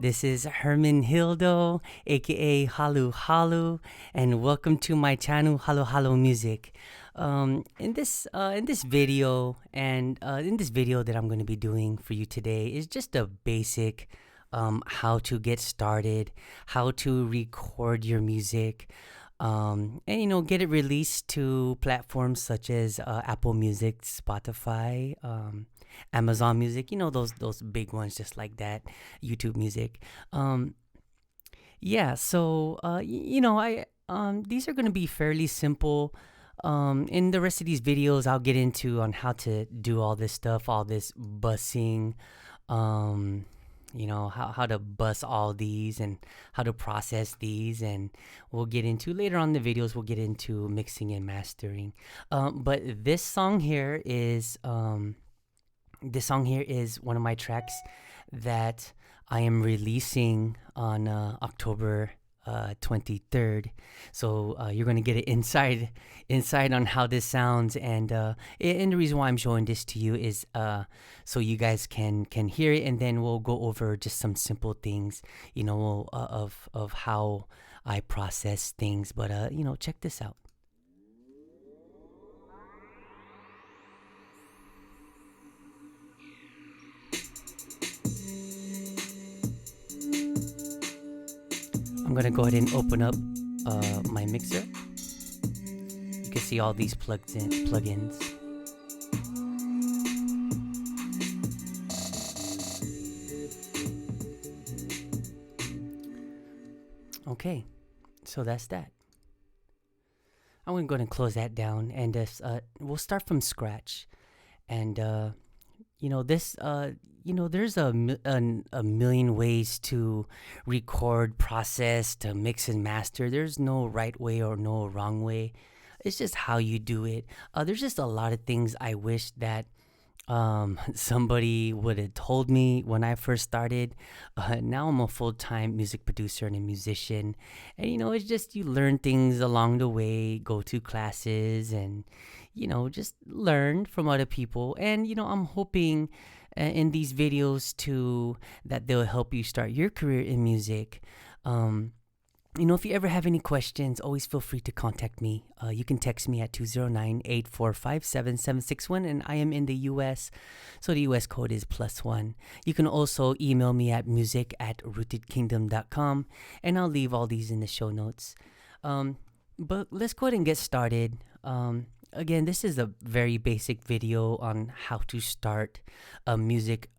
This is Hildo, aka Haluhalo, and welcome to my channel Haluhalo Music. In this video in this video that I'm going to be doing for you today is just a basic how to get started, how to record your music, and get it released to platforms such as Apple Music, Spotify, Amazon Music, those big ones just like that, YouTube Music. Yeah, so I these are going to be fairly simple. In the rest of these videos, I'll get into on how to do all this stuff, all this bussing, um, how to bus all these and how to process these, and we'll get into later on in the videos. We'll get into mixing and mastering. But this song here is one of my tracks that I am releasing on October 23rd. So you're gonna get an inside on how this sounds, and the reason why I'm showing this to you is so you guys can hear it, and then we'll go over just some simple things, of how I process things. But check this out. I'm gonna go ahead and open up my mixer. You can see all these plugins. Okay, so that's that. I'm gonna go ahead and close that down, and we'll start from scratch. And there's a million ways to record, process, to mix and master. There's no right way or no wrong way. It's just how you do it. There's just a lot of things I wish that somebody would have told me when I first started. Now I'm a full-time music producer and a musician, and it's just you learn things along the way, go to classes, and just learn from other people. And I'm hoping in these videos too that they'll help you start your career in music. If you ever have any questions, always feel free to contact me. You can text me at 209-845-7761, and I am in the US, so the US code is +1. You can also email me at music@rootedkingdom.com, and I'll leave all these in the show notes. But let's go ahead and get started. Again, this is a very basic video on how to start a music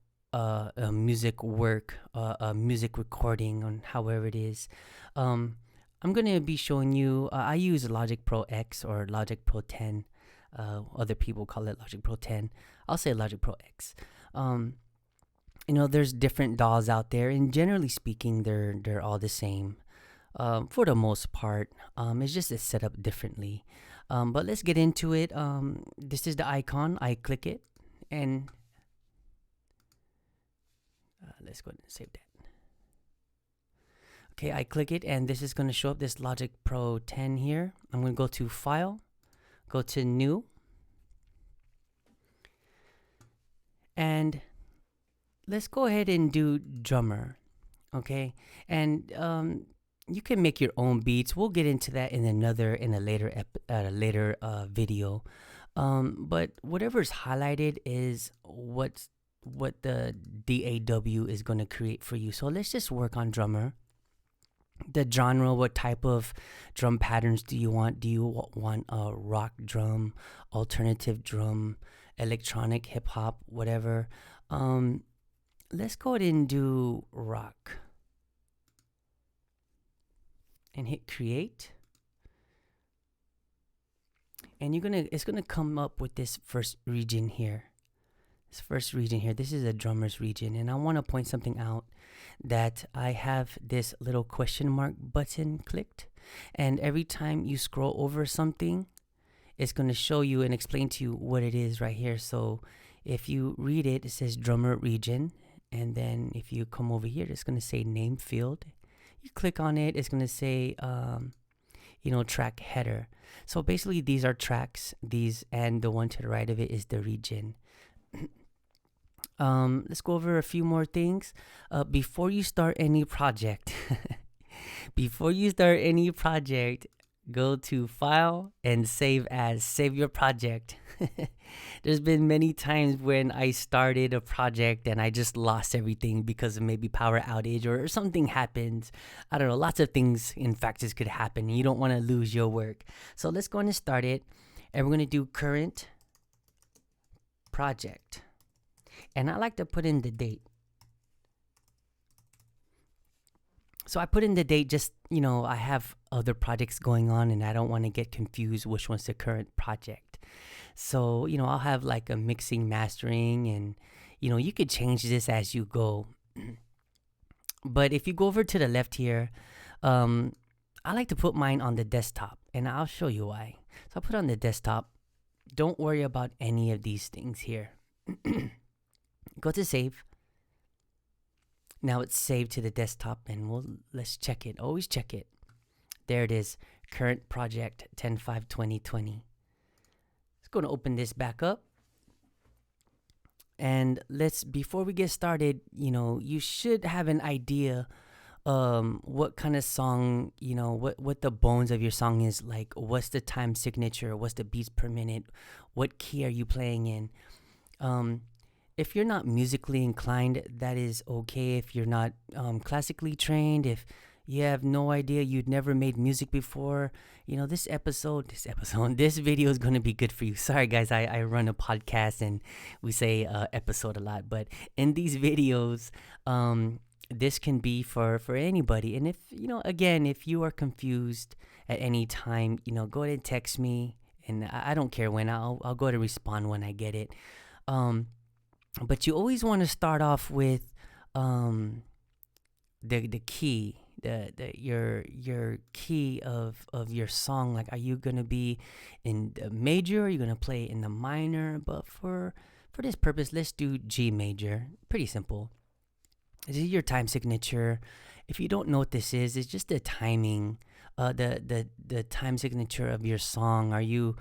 work, a music recording, on however it is. I'm gonna be showing you. I use Logic Pro X or Logic Pro 10. Other people call it Logic Pro 10. I'll say Logic Pro X. There's different DAWs out there, and generally speaking, they're all the same. For the most part, it's just it's set up differently. But let's get into it. This is the icon. I click it, and let's go ahead and save that. Okay, I click it, and this is going to show up, this Logic Pro 10 here. I'm going to go to File, go to New, and let's go ahead and do Drummer. Okay, and you can make your own beats. We'll get into that in a later video. But whatever's highlighted is what the DAW is going to create for you. So let's just work on Drummer. The genre, what type of drum patterns do you want? Do you want a rock drum, alternative drum, electronic, hip hop, whatever? Let's go ahead and do rock. And hit create. And it's gonna come up with this first region here. This is a drummer's region, and I want to point something out, that I have this little question mark button clicked, and every time you scroll over something, it's going to show you and explain to you what it is right here. So if you read it, it says drummer region, and then if you come over here, it's going to say name field. You click on it, it's going to say track header. So basically these are tracks, and the one to the right of it is the region. Let's go over a few more things. Before you start any project, before you start any project, go to File and Save As. Save your project. There's been many times when I started a project and I just lost everything because of maybe power outage or something happens. I don't know. Lots of things in factors could happen. And you don't want to lose your work. So let's go and start it. And we're going to do current project. And I like to put in the date. So I put in the date just, I have other projects going on and I don't want to get confused which one's the current project. So, I'll have like a mixing, mastering, and, you could change this as you go. But if you go over to the left here, I like to put mine on the desktop and I'll show you why. So I'll put it on the desktop. Don't worry about any of these things here. Go to save. Now it's saved to the desktop and let's check it. Always check it. There it is. Current project 10/5/2020. Let's go to open this back up. And before we get started, you should have an idea what kind of song, what the bones of your song is like. What's the time signature? What's the beats per minute? What key are you playing in? If you're not musically inclined, that is okay. If you're not classically trained, if you have no idea, you'd never made music before, this video is going to be good for you. Sorry, guys, I run a podcast and we say episode a lot. But in these videos, this can be for anybody. And if, again, if you are confused at any time, go ahead and text me. And I don't care when. I'll go to respond when I get it. But you always want to start off with the key, your key of your song. Like, are you gonna be in the major? Are you gonna play in the minor? But for this purpose, let's do G major. Pretty simple. This is your time signature. If you don't know what this is, it's just the timing, the time signature of your song. Are you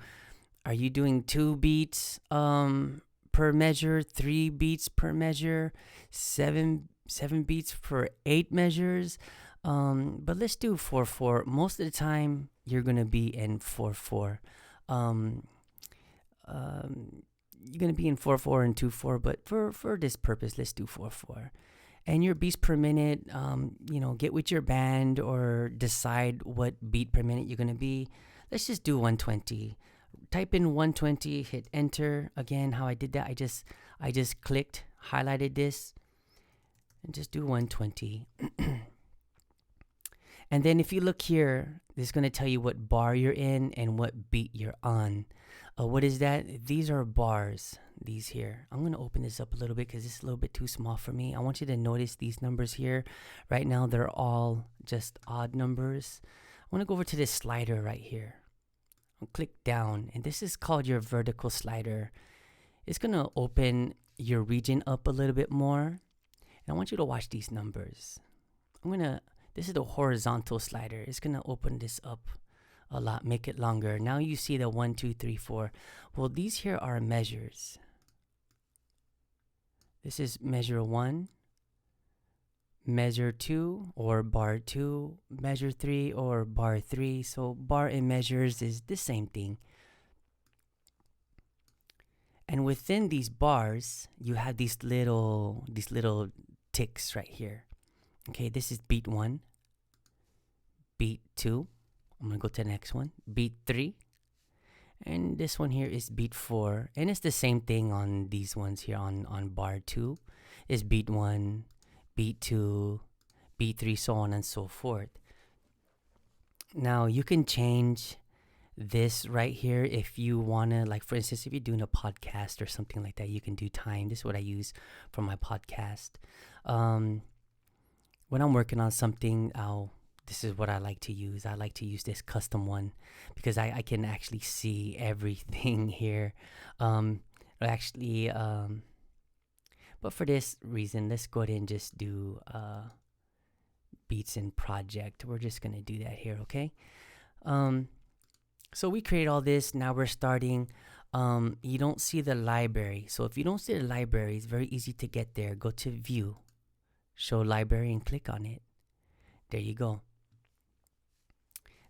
doing 2 beats per measure, 3 beats per measure, 7 beats for 8 measures? But let's do 4/4. Most of the time, you're gonna be in 4/4. You're gonna be in 4/4 and 2/4. But for this purpose, let's do 4/4. And your beats per minute, get with your band or decide what beat per minute you're gonna be. Let's just do 120. Type in 120, hit enter. Again, how I did that, I just clicked, highlighted this, and just do 120. And then if you look here, this is going to tell you what bar you're in and what beat you're on. What is that? These are bars, these here. I'm going to open this up a little bit because it's a little bit too small for me. I want you to notice these numbers here. Right now, they're all just odd numbers. I want to go over to this slider right here. Click down, and this is called your vertical slider. It's gonna open your region up a little bit more, and I want you to watch these numbers. This is the horizontal slider. It's gonna open this up a lot, make it longer. Now you see the 1, 2, 3, 4. Well, these here are measures. This is measure 1, measure 2 or bar 2, measure 3 or bar 3. So bar and measures is the same thing. And within these bars, you have these little ticks right here. Okay, this is beat 1, beat 2. I'm gonna go to the next one, beat 3. And this one here is beat 4. And it's the same thing on these ones here on bar 2. Is beat 1, beat 2, beat 3, so on and so forth. Now you can change this right here if you want to, like for instance, if you're doing a podcast or something like that, you can do time. This is what I use for my podcast. When I'm working on something, this is what I like to use. I like to use this custom one because I can actually see everything here. But for this reason, let's go ahead and just do beats and project. We're just gonna do that here, okay? So we create all this. Now we're starting. you don't see the library. So if you don't see the library, it's very easy to get there. Go to View, Show Library, and click on it. There you go.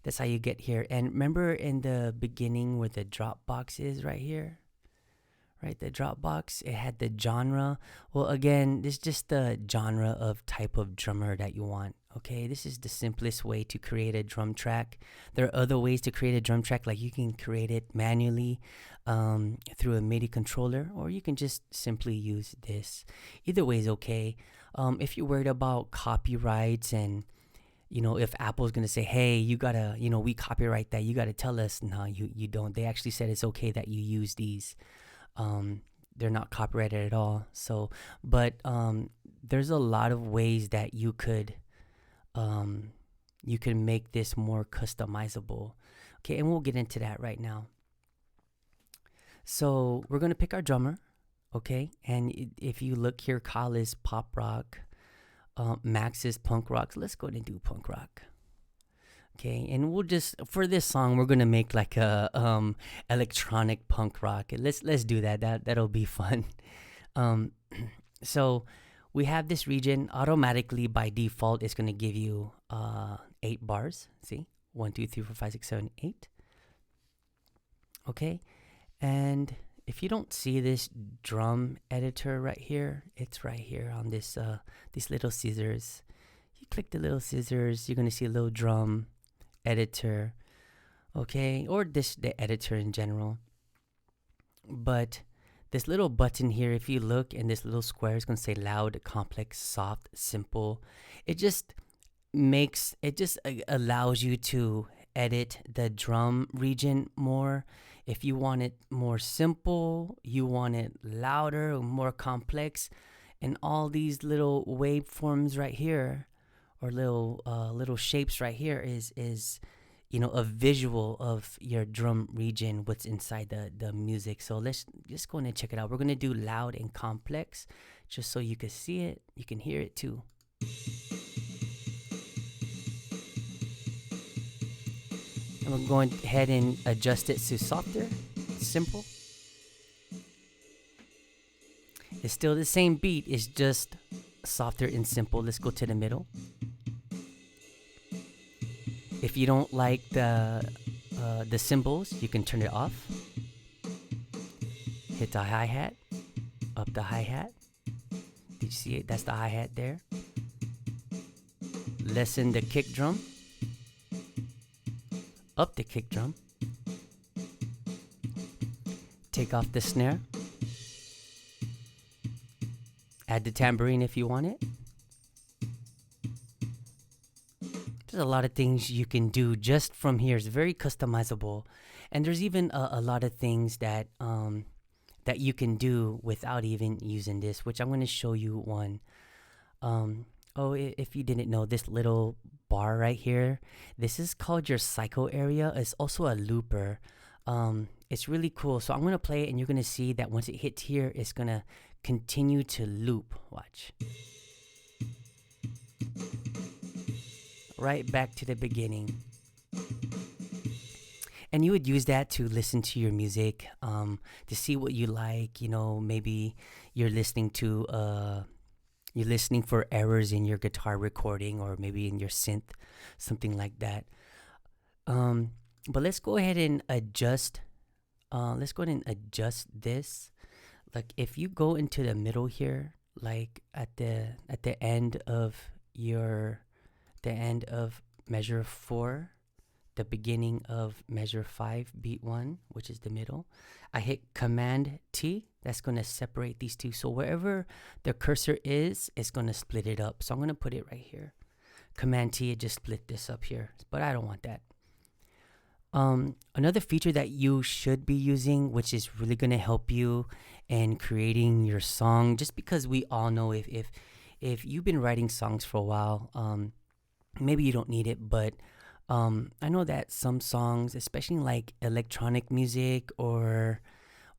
That's how you get here. And remember in the beginning where the Dropbox is right here? Right, the Dropbox, it had the genre. Well, again, this is just the genre of type of drummer that you want. Okay, this is the simplest way to create a drum track. There are other ways to create a drum track, like you can create it manually through a MIDI controller, or you can just simply use this. Either way is okay. If you're worried about copyrights and if Apple's gonna say, hey, you gotta, we copyright that, you gotta tell us. No, you don't. They actually said it's okay that you use these. They're not copyrighted at all. So, but there's a lot of ways that you could make this more customizable. Okay, and we'll get into that right now. So we're gonna pick our drummer. Okay, and if you look here, Kyle is pop rock, Max is punk rock. So let's go ahead and do punk rock. Okay, and we'll just, for this song, we're gonna make like a electronic punk rock. Let's do that. That'll be fun. So we have this region. Automatically by default, it's gonna give you 8 bars. See, 1, 2, 3, 4, 5, 6, 7, 8. Okay, and if you don't see this drum editor right here, it's right here on this these little scissors. You click the little scissors, you're gonna see a little drum editor, okay, or the editor in general. But this little button here, if you look, and this little square is going to say loud, complex, soft, simple. It just allows you to edit the drum region more. If you want it more simple, you want it louder or more complex, and all these little waveforms right here, or little shapes right here is a visual of your drum region, what's inside the music. So let's just go in and check it out. We're gonna do loud and complex, just so you can see it, you can hear it too. And we're going ahead and adjust it to softer, simple. It's still the same beat, it's just softer and simple. Let's go to the middle. If you don't like the cymbals, you can turn it off. Hit the hi-hat, up the hi-hat. Did you see it? That's the hi-hat there. Lessen the kick drum, up the kick drum. Take off the snare. Add the tambourine if you want it. There's a lot of things you can do just from here. It's very customizable, and there's even a lot of things that that you can do without even using this, which I'm going to show you one. If you didn't know, this little bar right here, this is called your cycle area. It's also a looper. It's really cool. So I'm going to play it, and you're going to see that once it hits here, it's going to continue to loop. Watch. Right back to the beginning. And you would use that to listen to your music, to see what you like. Maybe you're listening for errors in your guitar recording, or maybe in your synth, something like that. But let's go ahead and adjust. This. Like if you go into the middle here, like at the end of measure 4, the beginning of measure 5, beat 1, which is the middle, I hit Command T. That's going to separate these two. So wherever the cursor is, it's going to split it up. So I'm going to put it right here. Command T, it just split this up here, but I don't want that. Another feature that you should be using, which is really going to help you in creating your song, just because we all know if you've been writing songs for a while, maybe you don't need it, but I know that some songs, especially like electronic music or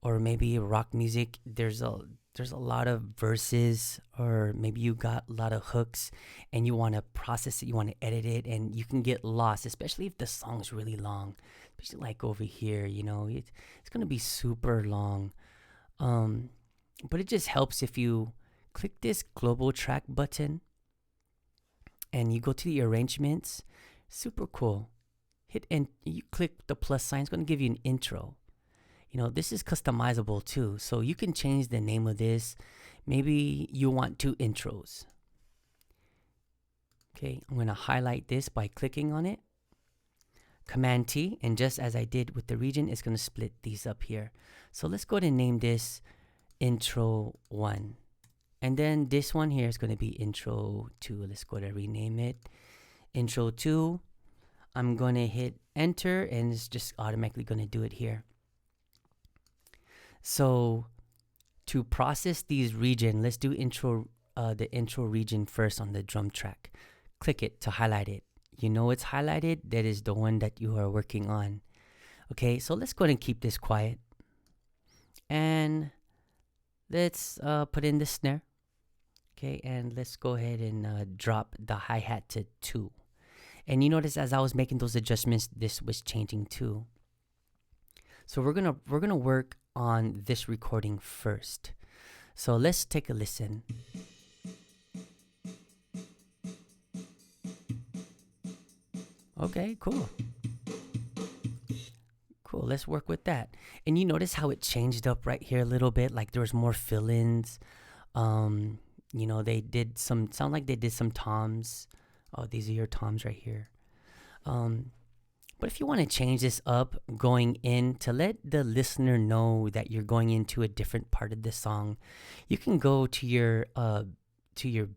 maybe rock music, there's a lot of verses, or maybe you got a lot of hooks and you want to process it, you want to edit it, and you can get lost, especially if the song's really long, especially like over here, it's gonna be super long. Um, but it just helps if you click this global track button and you go to the arrangements. Super cool. Hit and you click the plus sign. It's gonna give you an intro. This is customizable too, so you can change the name of this. Maybe you want 2 intros. Okay, I'm gonna highlight this by clicking on it. Command T, and just as I did with the region, it's gonna split these up here. So let's go ahead and name this intro 1. And then this one here is gonna be intro 2. Let's go to rename it. Intro 2. I'm gonna hit enter and it's just automatically gonna do it here. So to process these region, let's do the intro region first on the drum track. Click it to highlight it. It's highlighted. That is the one that you are working on. Okay, so let's go ahead and keep this quiet. And let's put in the snare. Okay, and let's go ahead and drop the hi-hat to 2. And you notice as I was making those adjustments, this was changing too. So we're gonna work on this recording first. So let's take a listen. Okay, cool. Cool, let's work with that. And you notice how it changed up right here a little bit, like there was more fill-ins. They did sound like they did some toms. Oh, these are your toms right here. But if you want to change this up going in to let the listener know that you're going into a different part of the song, you can go to your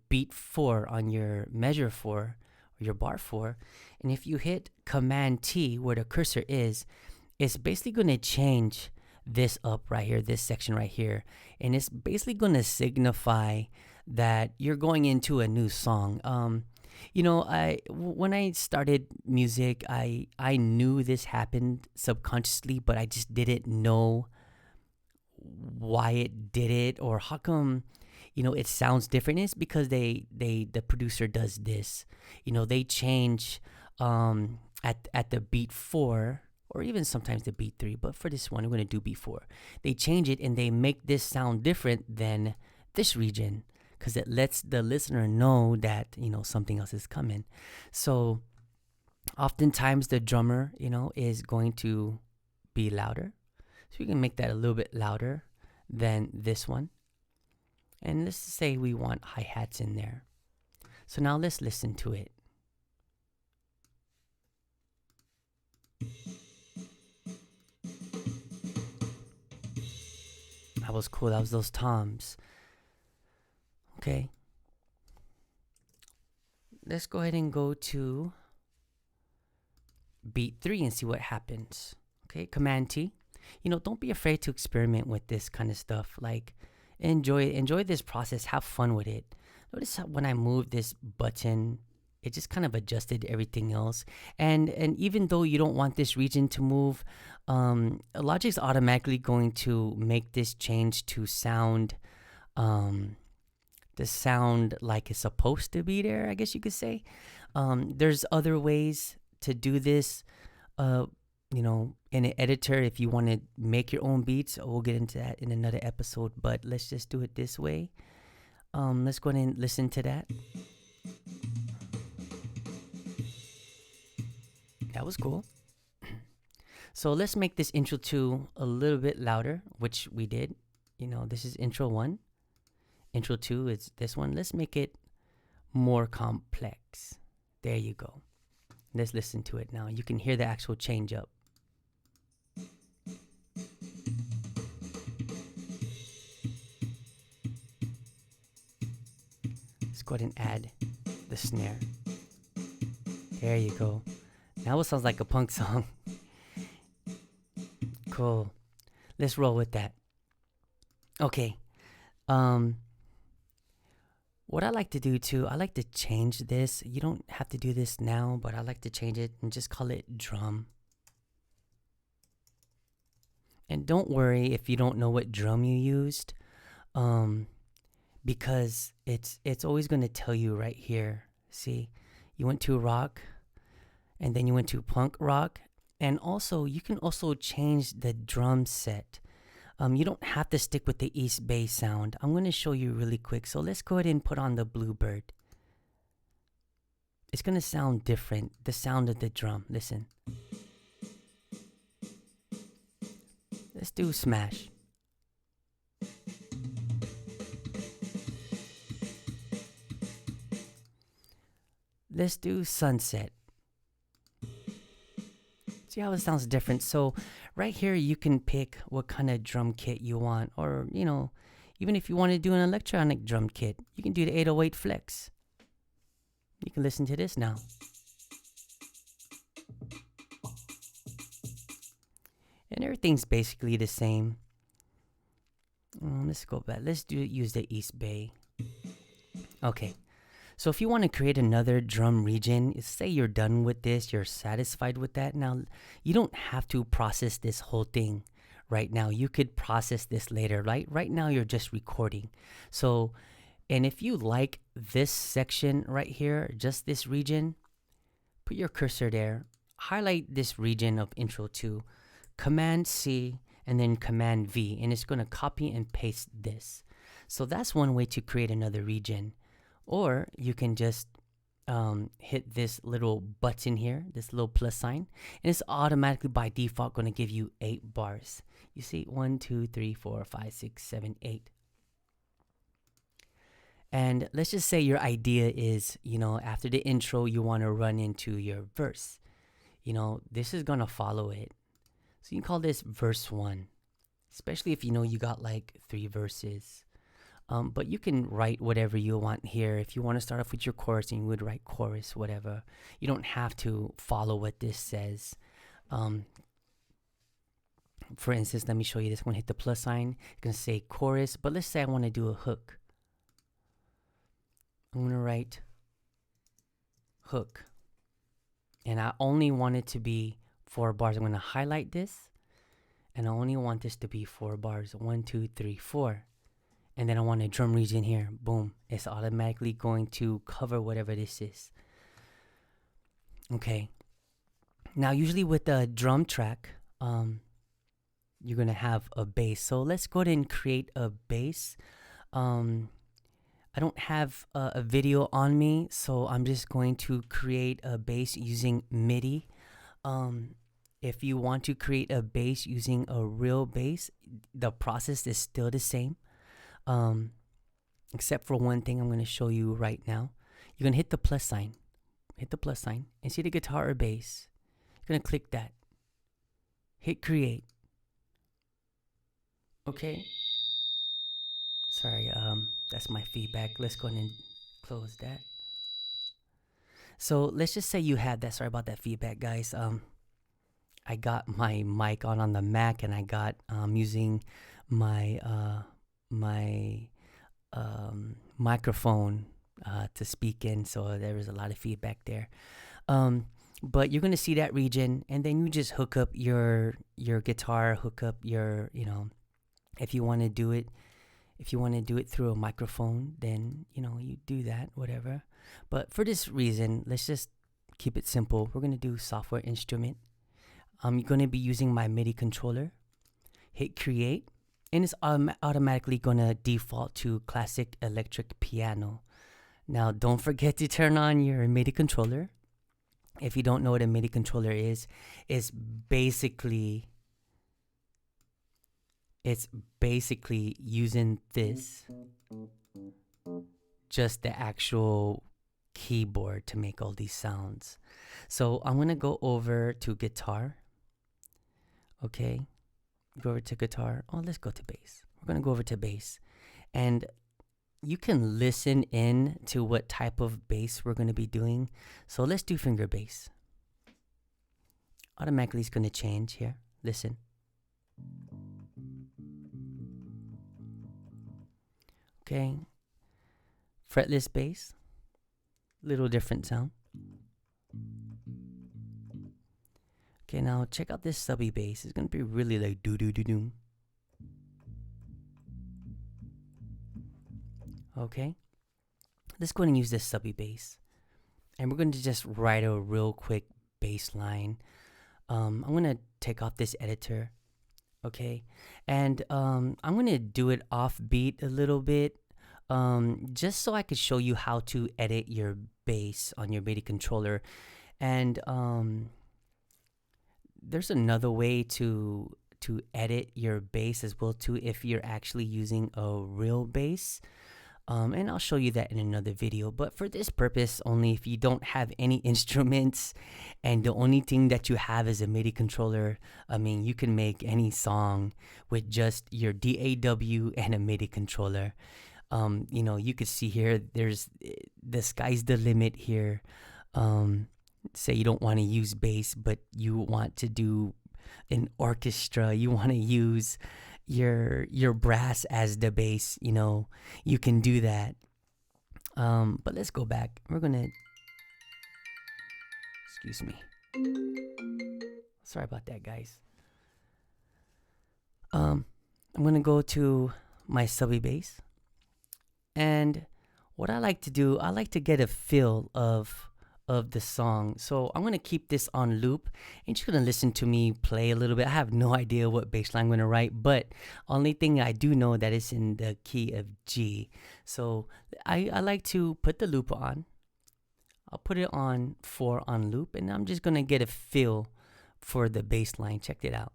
beat 4 on your measure 4 or your bar 4, and if you hit Command T where the cursor is, it's basically going to change this up right here, this section right here, and it's basically going to signify that you're going into a new song. When I started music, I knew this happened subconsciously, but I just didn't know why it did it or how come it sounds different. It's because the producer does this. They change at the beat 4 or even sometimes the beat 3, but for this one we're going to do beat 4. They change it and they make this sound different than this region, because it lets the listener know that something else is coming. So oftentimes the drummer is going to be louder, so we can make that a little bit louder than this one. And let's say we want hi-hats in there. So now let's listen to it. That was cool. That was those toms. Okay. Let's go ahead and go to beat 3 and see what happens. Okay, Command T. Don't be afraid to experiment with this kind of stuff. Like, enjoy this process. Have fun with it. Notice how when I moved this button, it just kind of adjusted everything else. And even though you don't want this region to move, Logic's automatically going to make this change to sound the sound like it's supposed to be there, I guess you could say. There's other ways to do this, in an editor if you want to make your own beats. We'll get into that in another episode, but let's just do it this way. Let's go ahead and listen to that. That was cool. So let's make this intro 2 a little bit louder, which we did. This is intro 1. Intro 2 is this one. Let's make it more complex. There you go. Let's listen to it now. You can hear the actual change up. Let's go ahead and add the snare. There you go. Now it sounds like a punk song. Cool. Let's roll with that. Okay. What I like to do too, I like to change this. You don't have to do this now, but I like to change it and just call it drum. And don't worry if you don't know what drum you used, because it's always going to tell you right here. See, you went to rock, and then you went to punk rock, And also, you can also change the drum set. You don't have to stick with the East Bay sound. I'm going to show you really quick. So let's go ahead and put on the Bluebird. It's going to sound different, the sound of the drum. Listen. Let's do Smash. Let's do Sunset. See how it sounds different? So right here, you can pick what kind of drum kit you want. Or, even if you want to do an electronic drum kit, you can do the 808 Flex. You can listen to this now. And everything's basically the same. Let's go back. Let's use the East Bay. Okay. So if you want to create another drum region, say you're done with this, you're satisfied with that. Now, you don't have to process this whole thing right now. You could process this later, right? Right now, you're just recording. So, and if you like this section right here, just this region, put your cursor there. Highlight this region of intro 2. Command C and then Command V, and it's going to copy and paste this. So that's one way to create another region. Or you can just hit this little button here, this little plus sign, and it's automatically by default going to give you 8 bars. You see 1, 2, 3, 4, 5, 6, 7, 8. And let's just say your idea is, after the intro, you want to run into your verse. This is going to follow it. So you can call this verse 1, especially if you got like 3 verses. But you can write whatever you want here. If you want to start off with your chorus, and you would write chorus, whatever. You don't have to follow what this says. For instance, let me show you this one. Hit the plus sign. It's going to say chorus, but let's say I want to do a hook. I'm going to write hook. And I only want it to be 4 bars. I'm going to highlight this. And I only want this to be 4 bars. 1, 2, 3, 4. And then I want a drum region here. Boom. It's automatically going to cover whatever this is. Okay. Now, usually with the drum track, you're going to have a bass. So let's go ahead and create a bass. I don't have a video on me, so I'm just going to create a bass using MIDI. If you want to create a bass using a real bass, the process is still the same. Except for one thing I'm going to show you right now. You're going to hit the plus sign. Hit the plus sign and see the guitar or bass. You're going to click that. Hit create. Okay. Sorry, that's my feedback. Let's go ahead and close that. So let's just say you had that. Sorry about that feedback, guys. I got my mic on the Mac, and I got using my microphone to speak in, so there was a lot of feedback there. But you're gonna see that region, and then you just hook up your guitar, hook up your if you want to do it through a microphone, then you do that, whatever. But for this reason, let's just keep it simple. We're gonna do software instrument. I'm gonna be using my MIDI controller. Hit create. And it's automatically going to default to classic electric piano. Now, don't forget to turn on your MIDI controller. If you don't know what a MIDI controller is, it's basically using this, just the actual keyboard to make all these sounds. So I'm going to go over to guitar. Okay. Go over to guitar. Oh, let's go to bass. We're going to go over to bass. And you can listen in to what type of bass we're going to be doing. So let's do finger bass. Automatically it's going to change here. Listen. Okay. Fretless bass. Little different sound. Okay, now check out this subby bass. It's gonna be really like doo doo doo doo. Okay, let's go ahead and use this subby bass, and we're going to just write a real quick bass line. I'm gonna take off this editor, okay, and I'm gonna do it off beat a little bit, just so I could show you how to edit your bass on your MIDI controller. And there's another way to edit your bass as well too, if you're actually using a real bass. And I'll show you that in another video. But for this purpose only, if you don't have any instruments and the only thing that you have is a MIDI controller, I mean, you can make any song with just your DAW and a MIDI controller. You know, you could see here, there's the sky's the limit here. Say you don't want to use bass, but you want to do an orchestra, you want to use your brass as the bass, you know, you can do that. But let's go back. We're gonna, excuse me, sorry about that, guys. I'm gonna go to my subby bass, and what I like to do, I like to get a feel of the song. So I'm gonna keep this on loop and just gonna listen to me play a little bit. I have no idea what bass line I'm gonna write, but only thing I do know that it's in the key of G. So I like to put the loop on. I'll put it on 4 on loop, and I'm just gonna get a feel for the bass line. Check it out.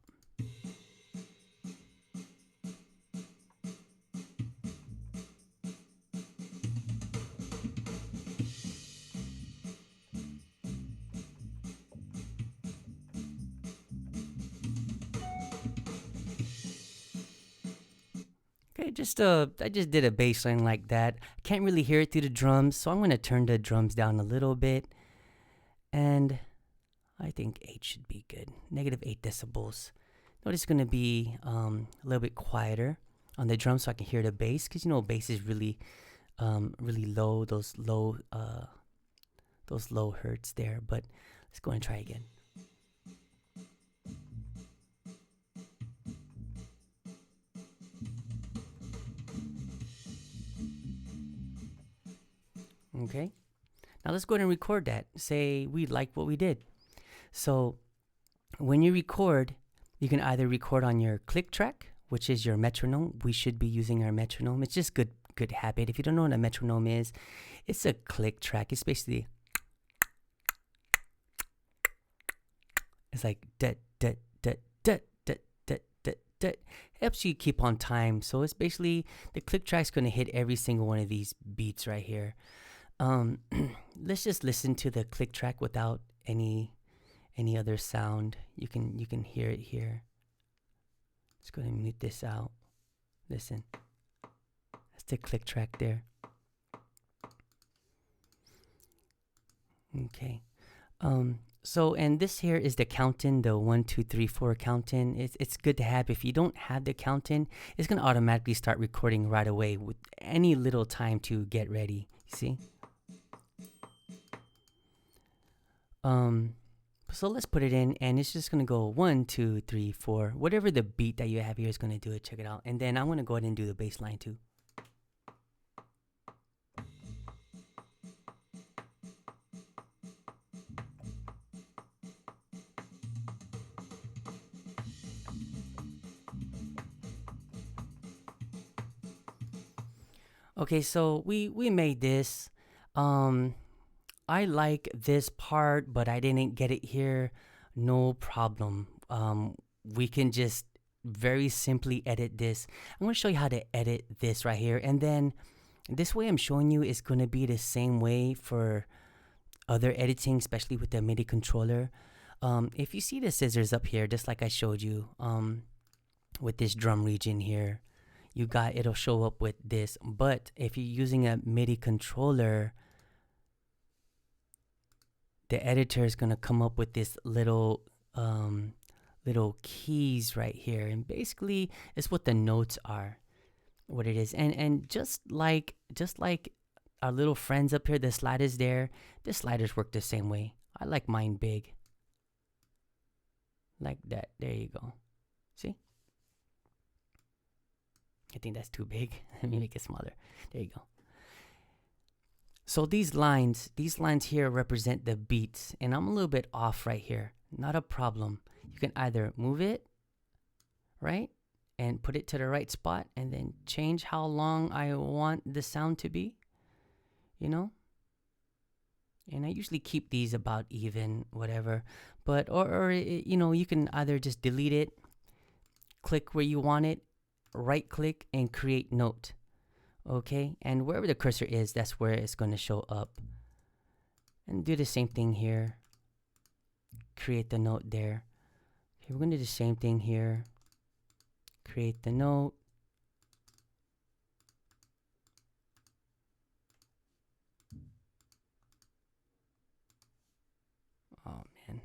Okay, I just did a bass line like that. I can't really hear it through the drums, so I'm gonna turn the drums down a little bit, and I think 8 should be good. -8 decibels. Notice it's gonna be a little bit quieter on the drums so I can hear the bass, because you know bass is really really low, those low hertz there. But let's go and try again. Okay, now let's go ahead and record that. Say we like what we did. So when you record, you can either record on your click track, which is your metronome. We should be using our metronome. It's just good habit. If you don't know what a metronome is, it's a click track. It's basically, it's like da da da da da da da da. Helps you keep on time. So it's basically, the click track's gonna hit every single one of these beats right here. Let's just listen to the click track without any other sound. You can hear it here. Just gonna mute this out. Listen, that's the click track there. Okay. So, and this here is the counting, the 1 2 3 4 counting. It's good to have. If you don't have the counting, it's gonna automatically start recording right away with any little time to get ready. See? So let's put it in, and it's just gonna go 1 2 3 4. Whatever the beat that you have here is gonna do it. Check it out. And then I'm gonna go ahead and do the bass line too. Okay, so we made this. I like this part, but I didn't get it here. No problem. We can just very simply edit this. I'm going to show you how to edit this right here. And then this way I'm showing you is going to be the same way for other editing, especially with the MIDI controller. If you see the scissors up here, just like I showed you with this drum region here, it'll show up with this. But if you're using a MIDI controller, the editor is going to come up with this little keys right here, and basically it's what the notes are, what it is. And just like our little friends up here, the sliders there, the sliders work the same way. I like mine big like that. There you go. See, I think that's too big. Let me make it smaller. There you go. So these lines here represent the beats, and I'm a little bit off right here. Not a problem. You can either move it, right, and put it to the right spot, and then change how long I want the sound to be, you know. And I usually keep these about even, whatever. But, or you know, you can either just delete it, click where you want it, right click, and create note. Okay, and wherever the cursor is, that's where it's going to show up. And do the same thing here. Create the note there. Okay, we're going to do the same thing here. Create the note. Oh man.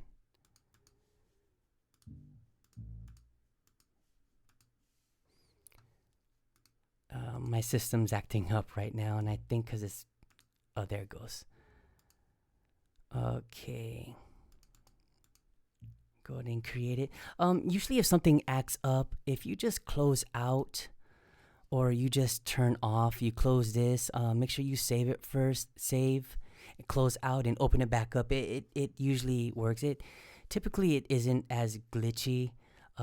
My system's acting up right now, and I think because it's... Oh, there it goes. Okay. Go ahead and create it. Usually if something acts up, if you just close out or you just turn off, you close this, make sure you save it first. Save, close out, and open it back up. It usually works. Typically it isn't as glitchy.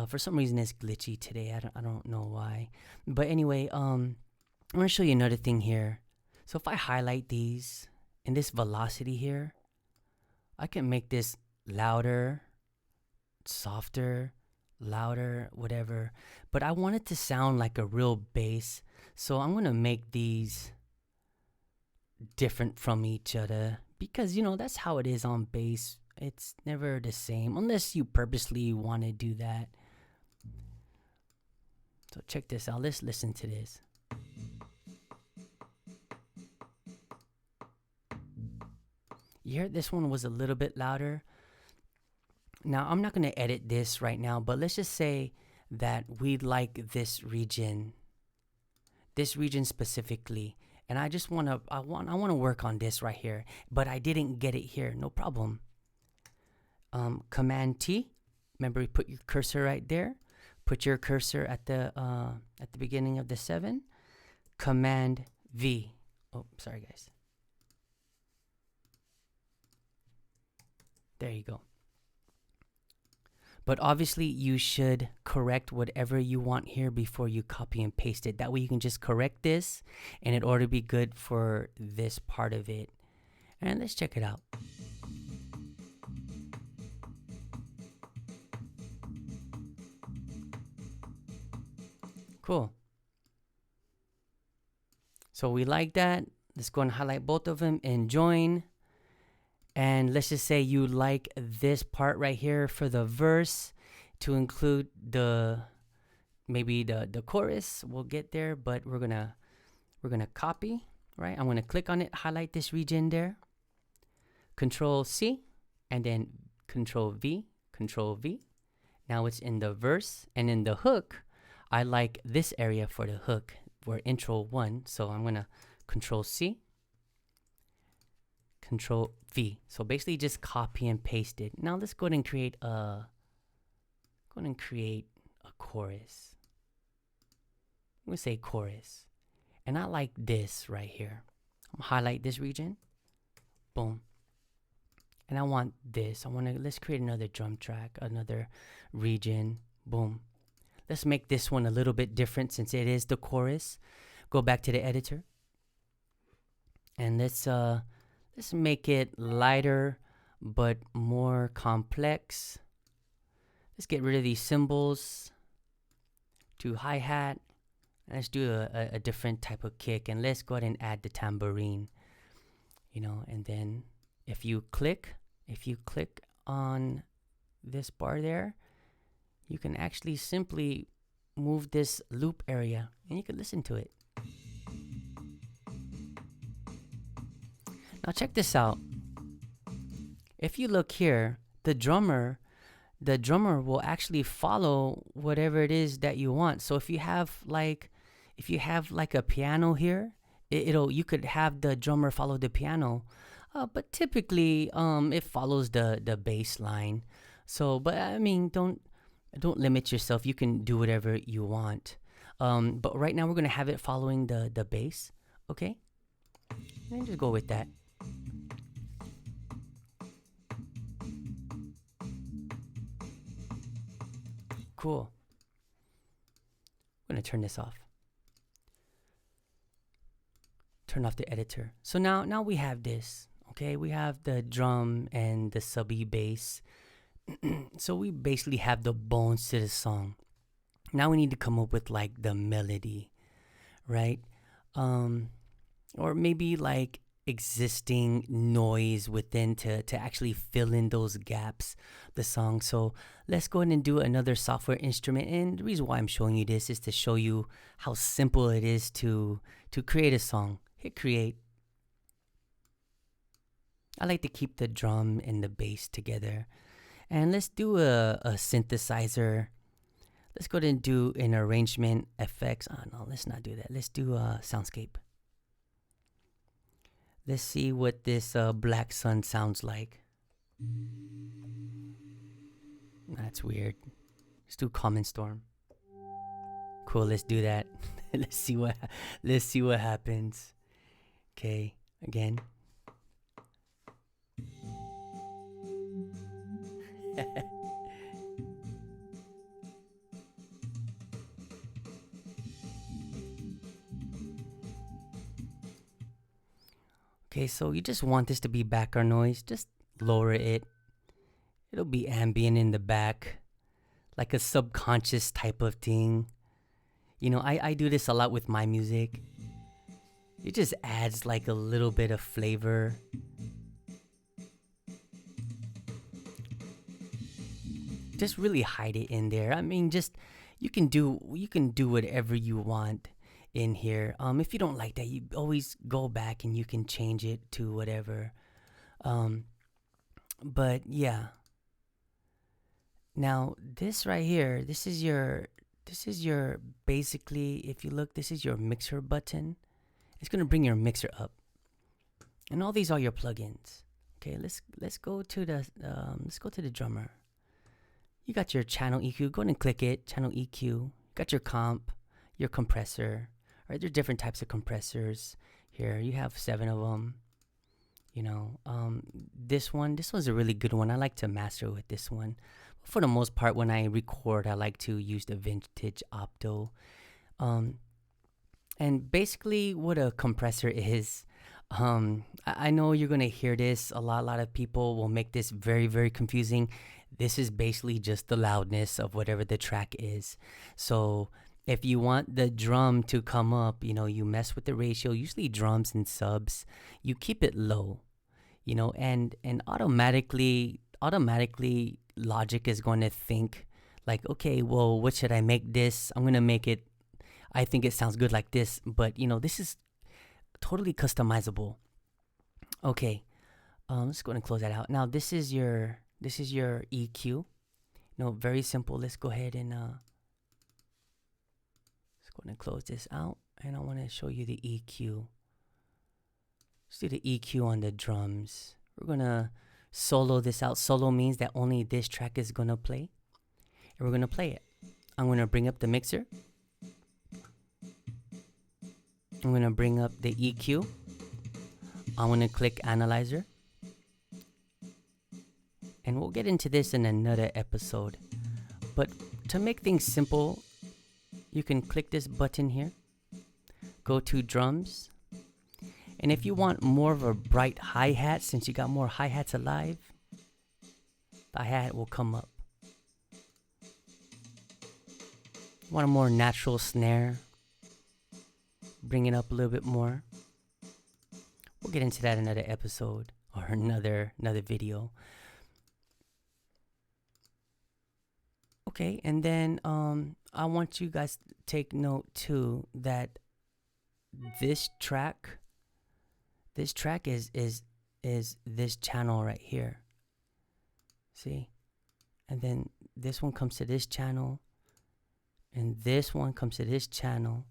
For some reason it's glitchy today. I don't know why. But anyway, I'm gonna show you another thing here. So if I highlight these and this velocity here, I can make this louder, softer, louder, whatever. But I want it to sound like a real bass. So I'm gonna make these different from each other because, you know, that's how it is on bass. It's never the same unless you purposely want to do that. So check this out. Let's listen to this. You heard this one was a little bit louder. Now, I'm not going to edit this right now, but let's just say that we like this region specifically. And I just want to work on this right here, but I didn't get it here. No problem. Command T. Remember, you put your cursor right there. Put your cursor at the beginning of the 7. Command V. Oh, sorry guys. There you go. But obviously you should correct whatever you want here before you copy and paste it. That way you can just correct this and it ought to be good for this part of it. And let's check it out. Cool. So we like that. Let's go and highlight both of them and join. And let's just say you like this part right here for the verse to include maybe the chorus. We'll get there, but we're gonna copy, right? I'm gonna click on it, highlight this region there, Control C, and then Control V, Control V. Now it's in the verse, and in the hook, I like this area for the hook where intro 1. So I'm gonna Control C, Control V. So basically just copy and paste it. Now let's go ahead and create a chorus. I'm gonna say chorus. And I like this right here. I'm gonna highlight this region. Boom. And I want this. Let's create another drum track, another region. Boom. Let's make this one a little bit different since it is the chorus. Go back to the editor. And let's make it lighter but more complex. Let's get rid of these cymbals. Do hi-hat. Let's do a different type of kick, and let's go ahead and add the tambourine. You know, and then if you click on this bar there, you can actually simply move this loop area and you can listen to it. Now check this out. If you look here, the drummer will actually follow whatever it is that you want. So if you have like a piano here, you could have the drummer follow the piano. But typically it follows the bass line. So but I mean, don't limit yourself. You can do whatever you want. But right now we're gonna have it following the bass. Okay? And just go with that. Cool. I'm gonna turn this off. Turn off the editor. So now we have this. Okay, we have the drum and the subby bass. So we basically have the bones to the song. Now we need to come up with like the melody, right? Or maybe like existing noise within to actually fill in those gaps, the song. So let's go ahead and do another software instrument. And the reason why I'm showing you this is to show you how simple it is to create a song. Hit create. I like to keep the drum and the bass together. And let's do a synthesizer. Let's go ahead and do an arrangement effects. Oh no, let's not do that. Let's do a soundscape. Let's see what this black sun sounds like. That's weird. Let's do common storm. Cool, let's do that. let's see what happens. Okay, again. Okay, so you just want this to be background noise. Just lower it. It'll be ambient in the back, like a subconscious type of thing. You know, I do this a lot with my music. It just adds like a little bit of flavor. Just really hide it in there. I mean, just you can do whatever you want in here. If you don't like that, you always go back and you can change it to whatever. But yeah. Now this right here, this is your basically, if you look, this is your mixer button. It's gonna bring your mixer up, and all these are your plugins. Okay, let's go to the drummer. You got your channel EQ. Go ahead and click it. Channel EQ. You got your comp, your compressor. Right, there's different types of compressors here. You have 7 of them. You know, this one's a really good one. I like to master with this one. For the most part, when I record, I like to use the vintage opto. And basically what a compressor is, I know you're gonna hear this a lot of people will make this very, very confusing. This is basically just the loudness of whatever the track is. So if you want the drum to come up, you know, you mess with the ratio. Usually drums and subs, you keep it low, you know, and automatically Logic is going to think like, okay, well, what should I make this? I'm going to make it, I think it sounds good like this, but you know, this is totally customizable. Okay, let's go ahead and close that out. Now this is your EQ. You know, very simple. Let's go ahead and close this out, and I want to show you the EQ. Let's do the EQ on the drums. We're gonna solo this out. Solo means that only this track is gonna play, and we're gonna play it. I'm gonna bring up the mixer. I'm gonna bring up the EQ. I'm gonna click Analyzer, and we'll get into this in another episode. But to make things simple, you can click this button here, go to drums, and if you want more of a bright hi-hat, since you got more hi-hats alive, the hi-hat will come up. Want a more natural snare, bring it up a little bit more. We'll get into that in another episode or another video. Okay, and then I want you guys to take note too that this track is this channel right here. See? And then this one comes to this channel, and this one comes to this channel,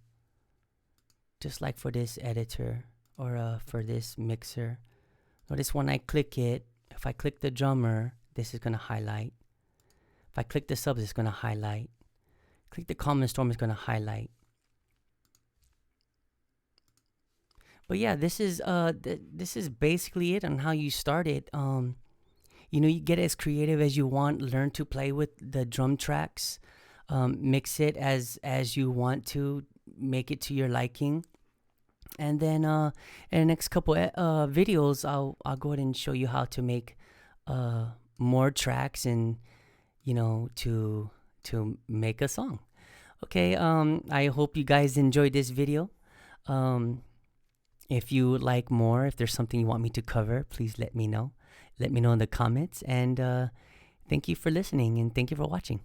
just like for this editor or for this mixer. Notice when I click it, if I click the drummer, this is going to highlight. If I click the subs, it's going to highlight. Click the common storm, it's going to highlight. But yeah, this is basically it on how you start it. You get as creative as you want. Learn to play with the drum tracks. Mix it as you want to. Make it to your liking. And then in the next couple videos, I'll go ahead and show you how to make uh, more tracks and to make a song. Okay. I hope you guys enjoyed this video. Um, if you would like more, if there's something you want me to cover, please let me know. Let me know in the comments. And thank you for listening and thank you for watching.